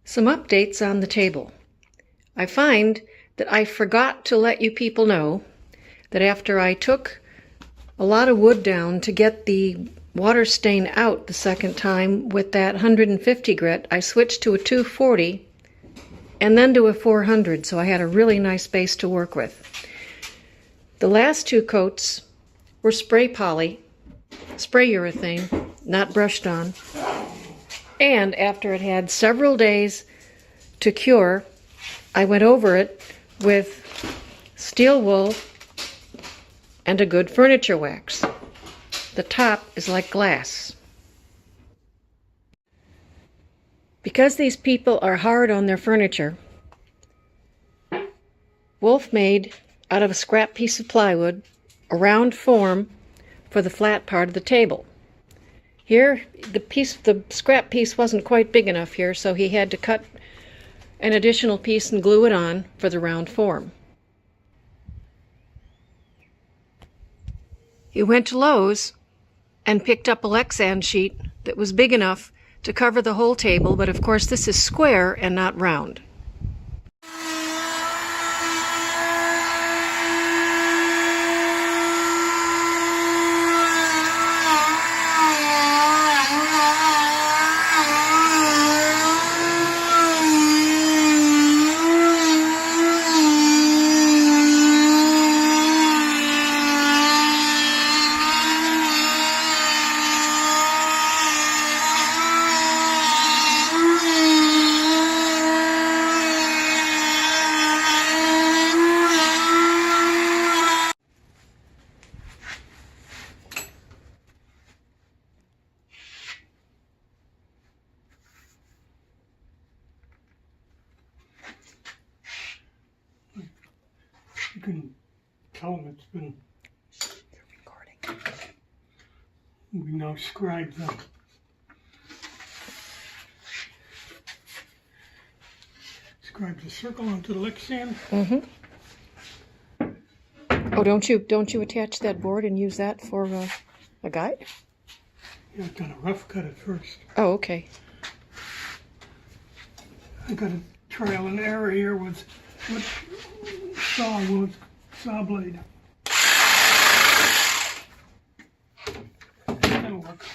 Some updates on the table. I find that I forgot to let you people know that after I took a lot of wood down to get the water stain out the second time with that 150 grit, I switched to a 240 and then to a 400, so I had a really nice base to work with. The last two coats were spray poly, spray urethane, not brushed on. And after it had several days to cure, I went over it with steel wool and a good furniture wax. The top is like glass. Because these people are hard on their furniture, Wolf made, out of a scrap piece of plywood, a round form for the flat part of the table. Here, the scrap piece wasn't quite big enough here, so he had to cut an additional piece and glue it on for the round form. He went to Lowe's and picked up a Lexan sheet that was big enough to cover the whole table, but of course this is square and not round. You can tell them it's been Recording. We now scribe the circle onto the Lexan. Oh, don't you attach that board and use that for a guide? Yeah, I've done a rough cut at first. Oh, okay. I got a trial and error here with saw blade. That'll work.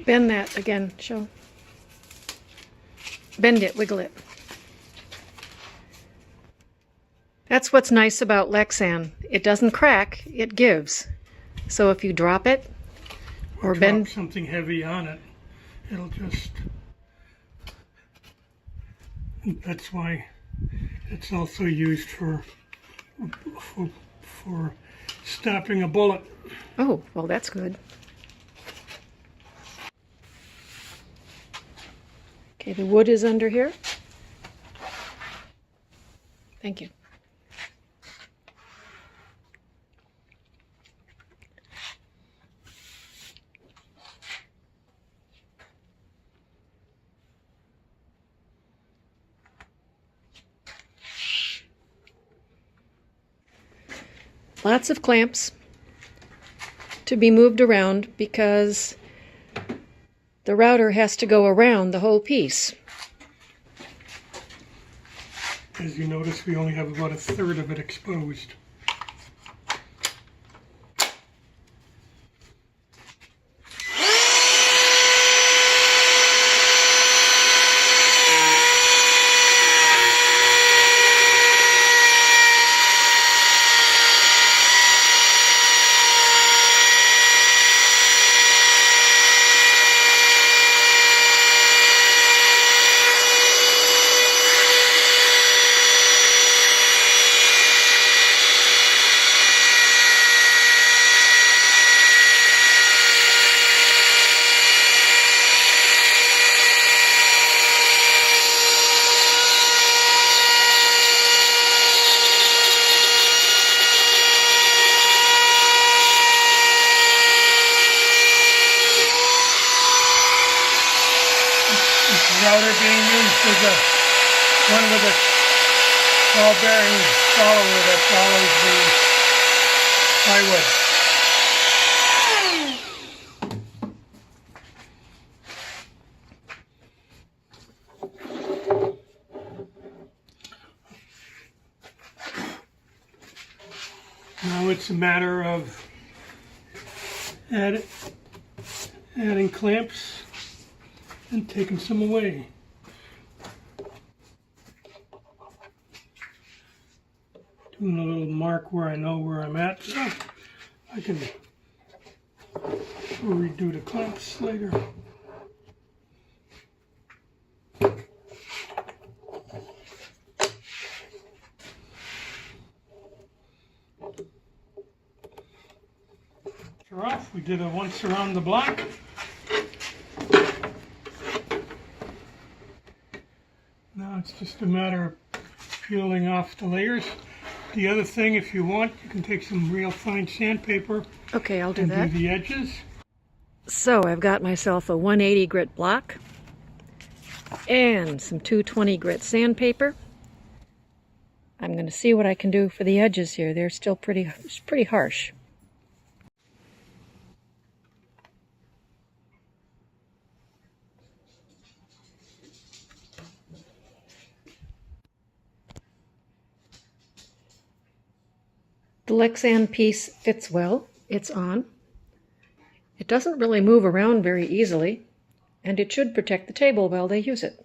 Bend that again, show. Bend it, wiggle it. That's what's nice about Lexan. It doesn't crack, it gives. So if you drop it or bend drop something heavy on it, it'll just... That's why it's also used for stopping a bullet. Oh, well, that's good. Okay, the wood is under here. Thank you. Lots of clamps to be moved around because the router has to go around the whole piece. As you notice, we only have about a third of it exposed. powder being used is a one with a ball bearing follower that follows the plywood. Now it's a matter of adding clamps and taking some away. Doing a little mark where I know where I'm at, so I can redo the clamps later. Off. We did it once around the block. Now it's just a matter of peeling off the layers. The other thing, if you want, you can take some real fine sandpaper. Okay, I'll do and that. do the edges. So I've got myself a 180 grit block and some 220 grit sandpaper. I'm going to see what I can do for the edges here. They're still pretty harsh. The Lexan piece fits well. It's on. It doesn't really move around very easily, and it should protect the table while they use it.